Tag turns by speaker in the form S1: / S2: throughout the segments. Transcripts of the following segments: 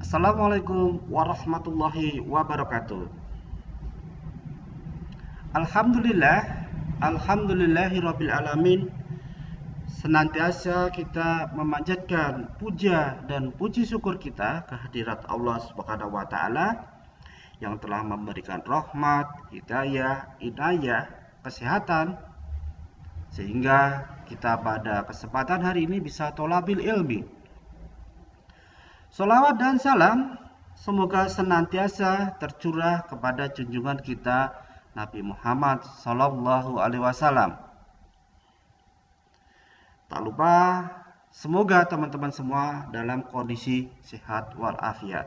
S1: Assalamualaikum warahmatullahi wabarakatuh. Alhamdulillah, alhamdulillahirabbil alamin. Senantiasa kita memanjatkan puja dan puji syukur kita kehadirat Allah Subhanahu wa taala yang telah memberikan rahmat, hidayah, inayah, kesehatan sehingga kita pada kesempatan hari ini bisa tholabil ilmi. Sholawat dan salam semoga senantiasa tercurah kepada junjungan kita Nabi Muhammad Sallallahu Alaihi Wasallam. Tak lupa semoga teman-teman semua dalam kondisi sehat walafiat.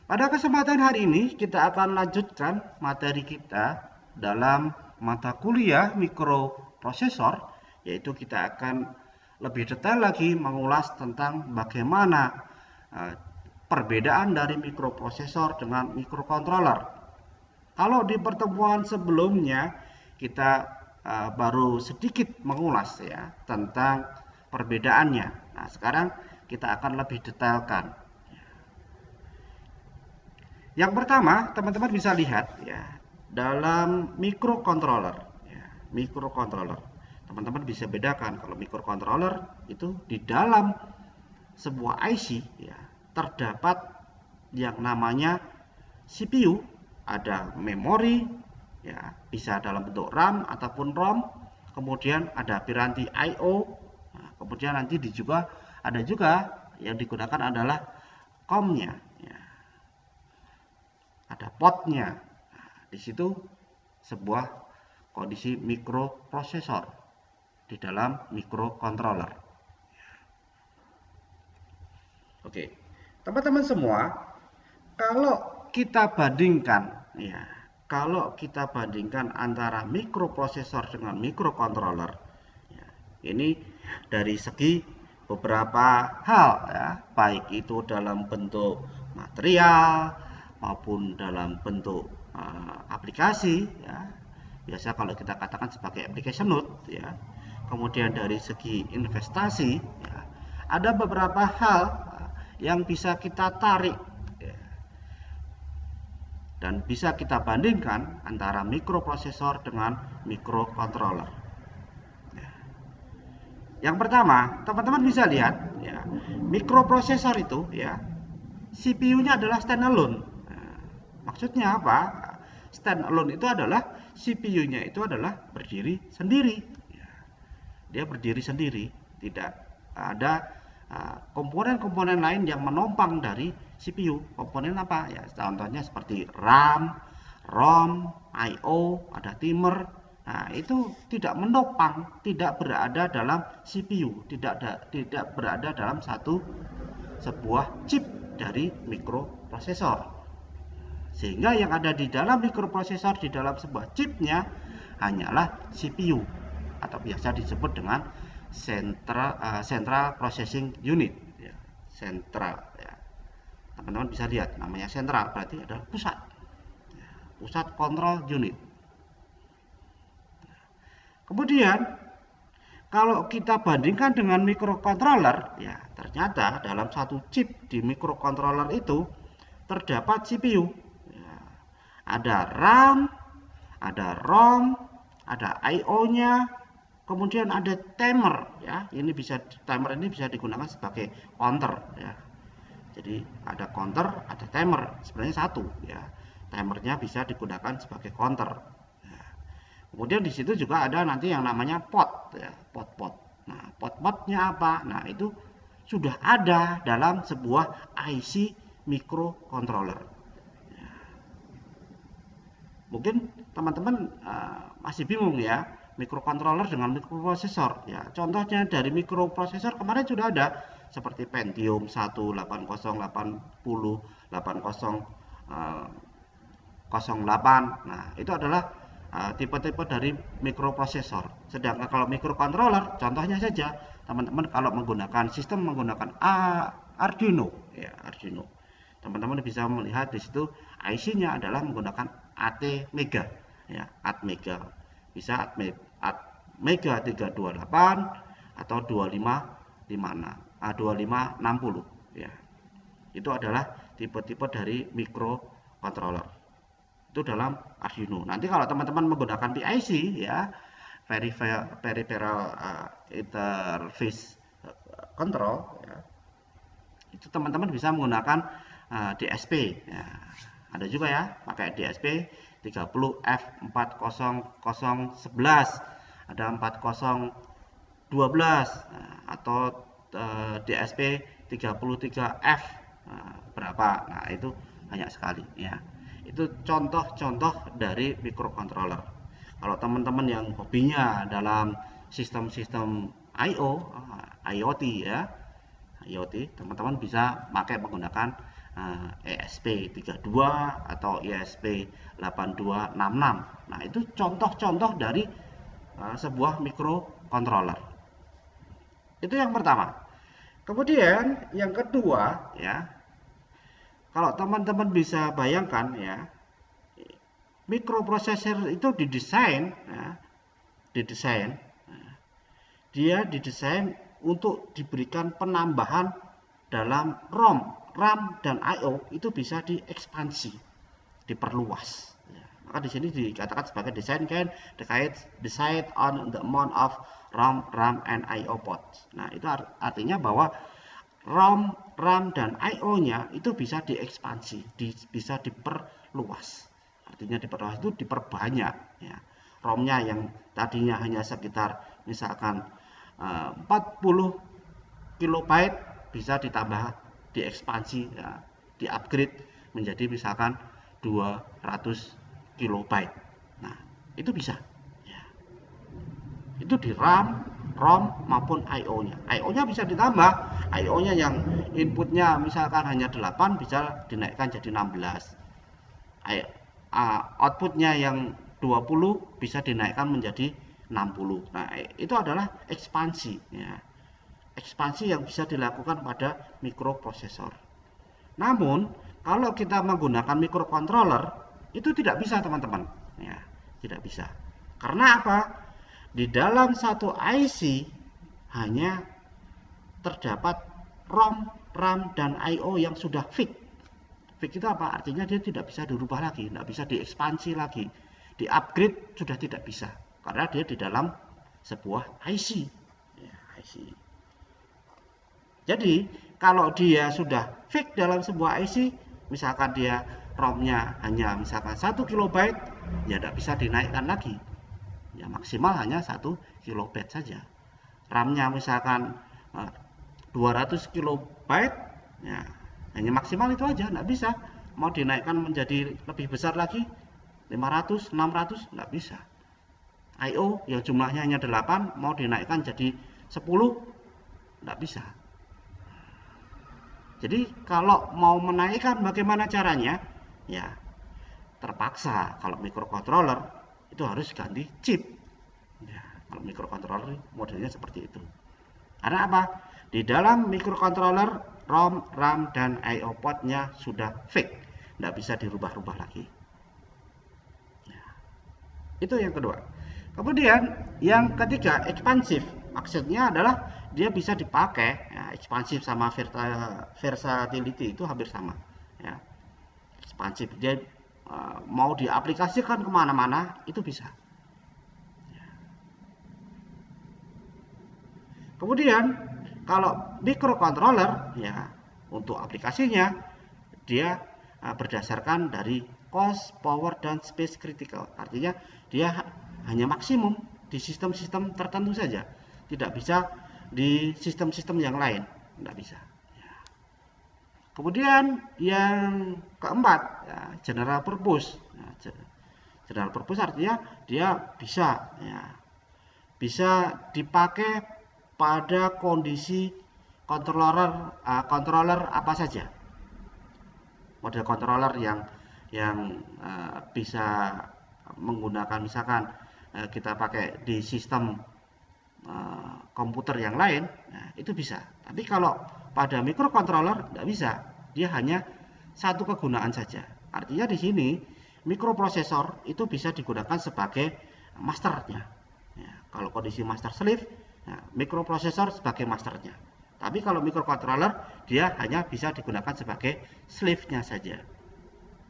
S1: Pada kesempatan hari ini kita akan lanjutkan materi kita dalam mata kuliah mikroprosesor, yaitu kita akan lebih detail lagi mengulas tentang bagaimana perbedaan dari mikroprosesor dengan mikrokontroler. Kalau di pertemuan sebelumnya kita baru sedikit mengulas ya tentang perbedaannya. Nah, sekarang kita akan lebih detailkan. Yang pertama, teman-teman bisa lihat ya dalam mikrokontroler. Ya, mikrokontroler. Teman-teman bisa bedakan kalau mikrokontroler itu di dalam sebuah IC ya terdapat yang namanya CPU, ada memori ya, bisa dalam bentuk RAM ataupun ROM, kemudian ada piranti I/O, nah, kemudian nanti ada juga yang digunakan adalah COM-nya ya. Ada potnya. Nah, di situ sebuah kondisi mikroprosesor di dalam mikrokontroler. Oke, teman-teman semua, kalau kita bandingkan antara mikroprosesor dengan mikrokontroler, ya, ini dari segi beberapa hal ya, baik itu dalam bentuk material maupun dalam bentuk aplikasi ya. Biasa kalau kita katakan sebagai application node ya. Kemudian dari segi investasi ya, ada beberapa hal yang bisa kita tarik ya, dan bisa kita bandingkan antara mikroprosesor dengan mikrokontroler ya. Yang pertama, teman-teman bisa lihat ya, mikroprosesor itu ya CPU-nya adalah standalone. Nah, maksudnya apa? Standalone itu adalah CPU-nya itu adalah berdiri sendiri. Dia berdiri sendiri, tidak ada komponen-komponen lain yang menopang dari CPU. Komponen apa ya? Contohnya seperti RAM, ROM, I/O, ada timer. Nah, itu tidak menopang, tidak berada dalam CPU, tidak berada dalam sebuah chip dari mikroprosesor. Sehingga yang ada di dalam mikroprosesor, di dalam sebuah chipnya hanyalah CPU atau biasa disebut dengan central processing unit ya, sentral ya. Teman-teman bisa lihat namanya sentral berarti adalah pusat ya, pusat kontrol unit. Kemudian kalau kita bandingkan dengan mikrokontroler ya, ternyata dalam satu chip di mikrokontroler itu terdapat CPU ya, ada RAM, ada ROM, ada I/O-nya, kemudian ada timer ya. Timer ini bisa digunakan sebagai counter ya. Jadi ada counter, ada timer, sebenarnya satu ya. Timernya bisa digunakan sebagai counter. Ya. Kemudian di situ juga ada nanti yang namanya pot ya, pot. Nah, pot-potnya apa? Nah, itu sudah ada dalam sebuah IC microcontroller. Ya. Mungkin teman-teman masih bingung ya, mikrokontroler dengan mikroprosesor ya. Contohnya dari mikroprosesor kemarin sudah ada seperti Pentium 1, 8080, 8008. Nah, itu adalah tipe-tipe dari mikroprosesor. Sedangkan kalau mikrokontroler, contohnya saja teman-teman kalau menggunakan Arduino ya, Arduino. Teman-teman bisa melihat di situ IC-nya adalah menggunakan ATmega ya, ATmega. Bisa ATmega 328 atau 2560 ya. Itu adalah tipe-tipe dari microcontroller. Itu dalam Arduino. Nanti kalau teman-teman menggunakan PIC ya, peripheral interface control ya, itu teman-teman bisa menggunakan DSP ya. Ada juga ya pakai DSP 30F40011, ada 4012 atau DSP 33F berapa. Nah, itu banyak sekali ya. Itu contoh-contoh dari microcontroller. Kalau teman-teman yang hobinya dalam sistem-sistem IoT ya, IoT, teman-teman bisa pakai menggunakan ESP32 atau ESP8266. Nah, itu contoh-contoh dari sebuah microcontroller. Itu yang pertama. Kemudian yang kedua ya, kalau teman-teman bisa bayangkan ya, mikroprosesor itu didesain dia didesain untuk diberikan penambahan dalam ROM, RAM dan I/O itu bisa diekspansi, diperluas. Maka di sini dikatakan sebagai desain decide on the amount of RAM and I/O ports. Nah, itu artinya bahwa ROM, RAM dan I/O-nya itu bisa diekspansi, bisa diperluas. Artinya diperluas itu diperbanyak ya. ROM-nya yang tadinya hanya sekitar misalkan 40 kilobyte bisa ditambah, diekspansi ya, di-upgrade menjadi misalkan 200 kilobyte. Nah, itu bisa ya. Itu di RAM, ROM maupun I/O-nya. I/O-nya bisa ditambah. I/O-nya yang inputnya misalkan hanya 8 bisa dinaikkan jadi 16. Outputnya yang 20 bisa dinaikkan menjadi 60. Nah, itu adalah ekspansi ya. Ekspansi yang bisa dilakukan pada mikroprosesor. Namun, kalau kita menggunakan microcontroller itu tidak bisa, teman-teman. Ya, tidak bisa. Karena apa? Di dalam satu IC hanya terdapat ROM, RAM dan I/O yang sudah fix. Fix itu apa? Artinya dia tidak bisa dirubah lagi, tidak bisa diekspansi lagi. Di-upgrade sudah tidak bisa. Karena dia di dalam sebuah IC. Ya, IC. Jadi, kalau dia sudah fix dalam sebuah IC, misalkan dia ROM-nya hanya misalkan 1 kilobyte, ya tidak bisa dinaikkan lagi. Ya, maksimal hanya 1 kilobyte saja. RAM-nya misalkan 200 kilobyte, ya, hanya maksimal itu aja, tidak bisa. Mau dinaikkan menjadi lebih besar lagi, 500, 600, tidak bisa. I/O yang jumlahnya hanya 8, mau dinaikkan jadi 10, tidak bisa. Jadi kalau mau menaikkan bagaimana caranya? Ya, terpaksa kalau microcontroller itu harus ganti chip. Ya, kalau microcontroller modelnya seperti itu. Karena apa? Di dalam microcontroller ROM, RAM dan I/O port-nya sudah fix, tidak bisa dirubah-rubah lagi. Ya, itu yang kedua. Kemudian yang ketiga, ekspansif. Maksudnya adalah dia bisa dipakai ya, ekspansif sama versatility itu hampir sama ya. Ekspansif dia mau diaplikasikan kemana-mana itu bisa ya. Kemudian kalau microcontroller ya, untuk aplikasinya dia berdasarkan dari cost, power dan space critical. Artinya dia hanya maksimum di sistem-sistem tertentu saja, tidak bisa di sistem-sistem yang lain, tidak bisa ya. Kemudian yang keempat ya, general purpose ya, general purpose artinya dia bisa ya, bisa dipakai pada kondisi controller apa saja. Model controller yang bisa menggunakan misalkan kita pakai di sistem komputer yang lain, nah, itu bisa. Tapi kalau pada microcontroller tidak bisa, dia hanya satu kegunaan saja. Artinya di sini mikroprosesor itu bisa digunakan sebagai masternya. Ya, kalau kondisi master slave, nah, mikroprosesor sebagai masternya. Tapi kalau microcontroller dia hanya bisa digunakan sebagai slave-nya saja.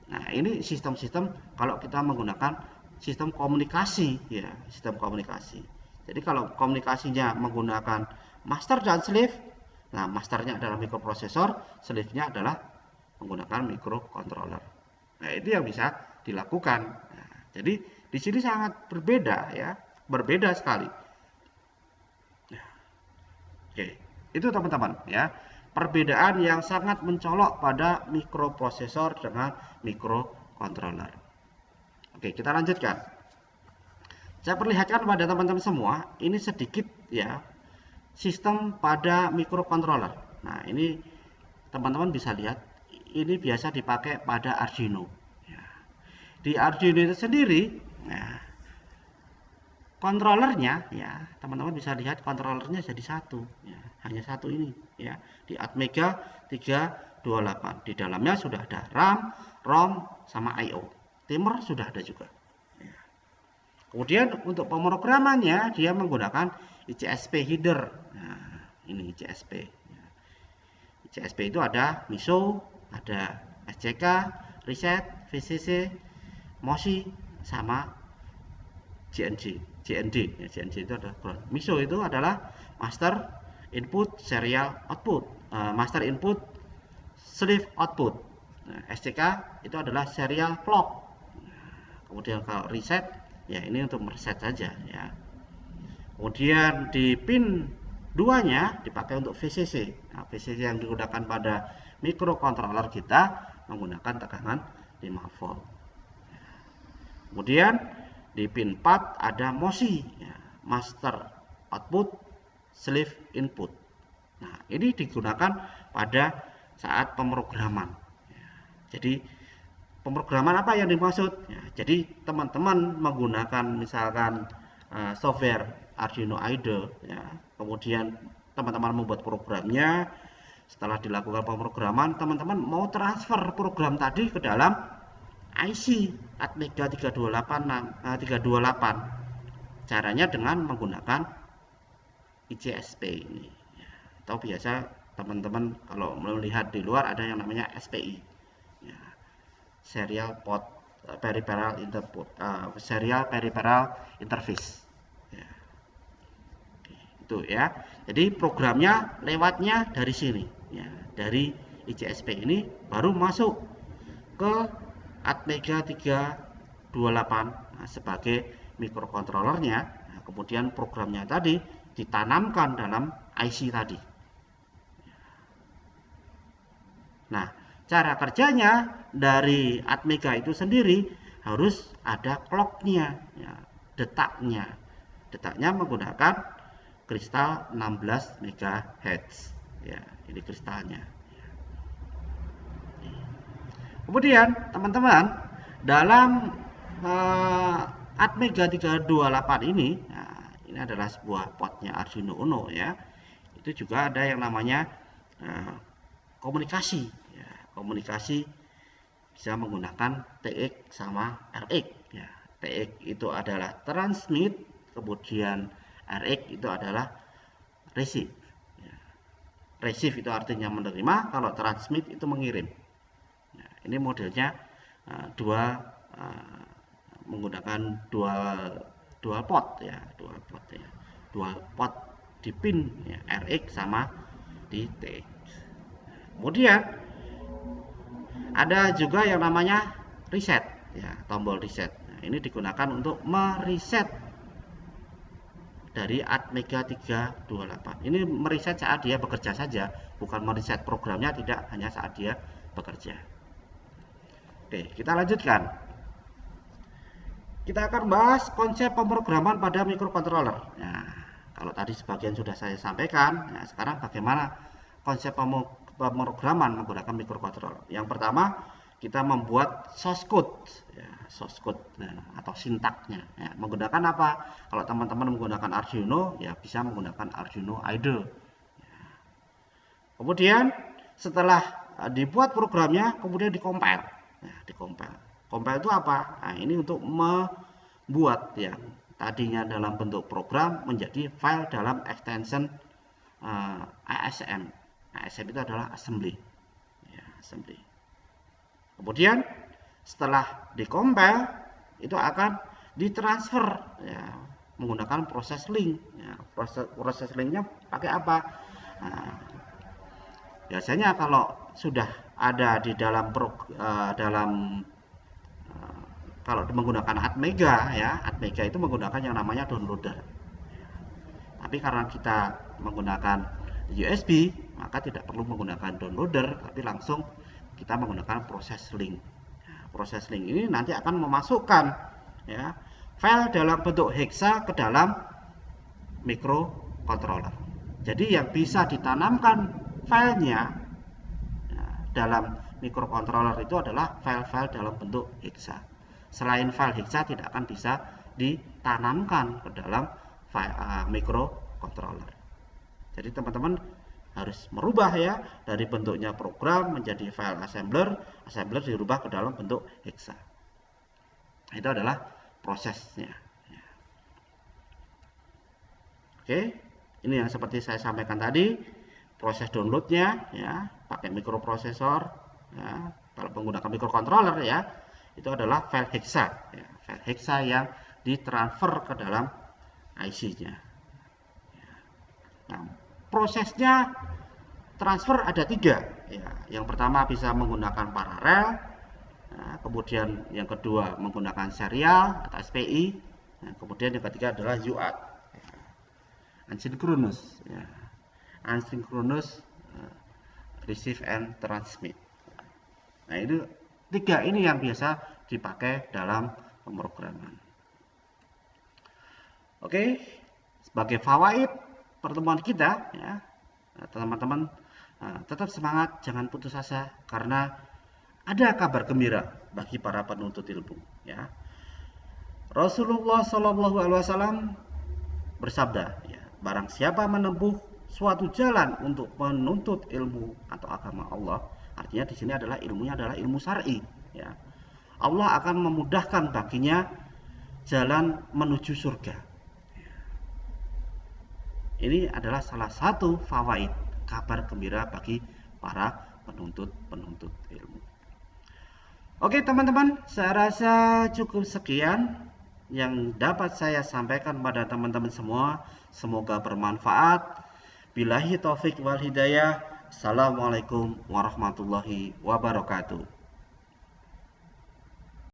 S1: Nah, ini sistem-sistem kalau kita menggunakan sistem komunikasi, ya, sistem komunikasi. Jadi kalau komunikasinya menggunakan master dan slave, nah masternya adalah mikroprosesor, slave-nya adalah menggunakan microcontroller. Nah, itu yang bisa dilakukan. Nah, jadi di sini sangat berbeda, ya, berbeda sekali. Nah, oke, itu teman-teman, ya, perbedaan yang sangat mencolok pada mikroprosesor dengan microcontroller. Oke, kita lanjutkan. Saya perlihatkan pada teman-teman semua, ini sedikit, ya, sistem pada microcontroller. Nah, ini teman-teman bisa lihat, ini biasa dipakai pada Arduino. Ya. Di Arduino itu sendiri, ya, kontrolernya, ya, teman-teman bisa lihat kontrolernya jadi satu, ya, hanya satu ini, ya, di Atmega 328. Di dalamnya sudah ada RAM, ROM, sama I/O. Timer sudah ada juga. Kemudian untuk pemrogramannya dia menggunakan ICSP header. Nah, ini ICSP. ICSP itu ada MISO, ada SCK, reset, VCC, MOSI, sama JND. Ya, JND itu adalah MISO itu adalah master input serial output, master input slave output. Nah, SCK itu adalah serial clock. Kemudian kalau reset, ya ini untuk mereset saja, ya. Kemudian di pin 2-nya dipakai untuk VCC. Nah, VCC yang digunakan pada microcontroller kita menggunakan tegangan 5 volt. Kemudian di pin 4 ada MOSI, ya, master output slave input. Nah, ini digunakan pada saat pemrograman. Ya, jadi pemrograman apa yang dimaksud? Ya, jadi teman-teman menggunakan misalkan software Arduino IDE, ya, kemudian teman-teman membuat programnya. Setelah dilakukan pemrograman, teman-teman mau transfer program tadi ke dalam IC Atmega 328. Caranya dengan menggunakan ICSP ini, ya, atau biasa teman-teman kalau melihat di luar ada yang namanya SPI, ya, serial peripheral interface, ya. Itu, ya. Jadi programnya lewatnya dari sini, ya, dari ICSP ini baru masuk ke Atmega 328, nah, sebagai microcontrollernya. Nah, kemudian programnya tadi ditanamkan dalam IC tadi. Nah, cara kerjanya dari Atmega itu sendiri harus ada clocknya, ya, detaknya. Detaknya menggunakan kristal 16 MHz. Ya, ini kristalnya. Kemudian teman-teman dalam Atmega 328 ini, nah, ini adalah sebuah potnya Arduino Uno, ya. Itu juga ada yang namanya komunikasi, ya. Komunikasi bisa menggunakan TX sama RX, ya. TX itu adalah transmit, kemudian RX itu adalah receive, ya. Receive itu artinya menerima, kalau transmit itu mengirim. Nah, ini modelnya menggunakan dual pot, ya, dual pot di pin, ya, RX sama di TX. Kemudian ada juga yang namanya reset, ya, tombol reset. Nah, ini digunakan untuk mereset dari Atmega 328. Ini mereset saat dia bekerja saja, bukan mereset programnya, tidak, hanya saat dia bekerja. Oke, kita lanjutkan. Kita akan bahas konsep pemrograman pada microcontroller. Nah, kalau tadi sebagian sudah saya sampaikan, nah sekarang bagaimana konsep pemrograman menggunakan microcontroller. Yang pertama, kita membuat source code, ya, source code, nah, atau sintaknya, ya. Menggunakan apa? Kalau teman-teman menggunakan Arduino, ya bisa menggunakan Arduino IDE, ya. Kemudian setelah dibuat programnya, kemudian dikompil. Nah, dikompil. Compile itu apa? Nah, ini untuk membuat yang tadinya dalam bentuk program menjadi file dalam extension ASM. ASM itu adalah assembly. Ya, assembly. Kemudian setelah dikompil itu akan ditransfer ya, menggunakan proses link. Ya, proses linknya pakai apa? Nah, biasanya kalau sudah ada di dalam kalau menggunakan Atmega ya, Atmega itu menggunakan yang namanya downloader. Tapi karena kita menggunakan USB, maka tidak perlu menggunakan downloader, tapi langsung kita menggunakan proses link. Nah, proses link ini nanti akan memasukkan ya, file dalam bentuk hexa ke dalam microcontroller. Jadi yang bisa ditanamkan filenya ya, dalam microcontroller itu adalah file-file dalam bentuk hexa. Selain file hexa tidak akan bisa ditanamkan ke dalam microcontroller. Jadi teman-teman harus merubah ya dari bentuknya program menjadi file assembler, assembler dirubah ke dalam bentuk hexa. Itu adalah prosesnya. Oke, ini yang seperti saya sampaikan tadi, proses downloadnya ya pakai mikroprosesor. Ya, kalau menggunakan microcontroller ya itu adalah file hexa, ya, file hexa yang ditransfer ke dalam IC-nya. Nah, prosesnya transfer ada 3. Ya, yang pertama bisa menggunakan paralel, nah, kemudian yang kedua menggunakan serial atau SPI, nah, kemudian yang ketiga adalah UART, ya, asynchronous, ya, asynchronous receive and transmit. Nah, itu 3 ini yang biasa dipakai dalam pemrograman. Oke, sebagai fawaid pertemuan kita ya, teman-teman tetap semangat, jangan putus asa karena ada kabar gembira bagi para penuntut ilmu ya. Rasulullah Shallallahu alaihi wasallam bersabda ya, barang siapa menempuh suatu jalan untuk menuntut ilmu atau agama Allah, artinya di sini adalah ilmunya adalah ilmu syar'i ya. Allah akan memudahkan baginya jalan menuju surga. Ini adalah salah satu fawaid, kabar gembira bagi para penuntut ilmu. Oke teman-teman, saya rasa cukup sekian yang dapat saya sampaikan pada teman-teman semua. Semoga bermanfaat. Billahi taufik wal hidayah. Assalamualaikum warahmatullahi wabarakatuh.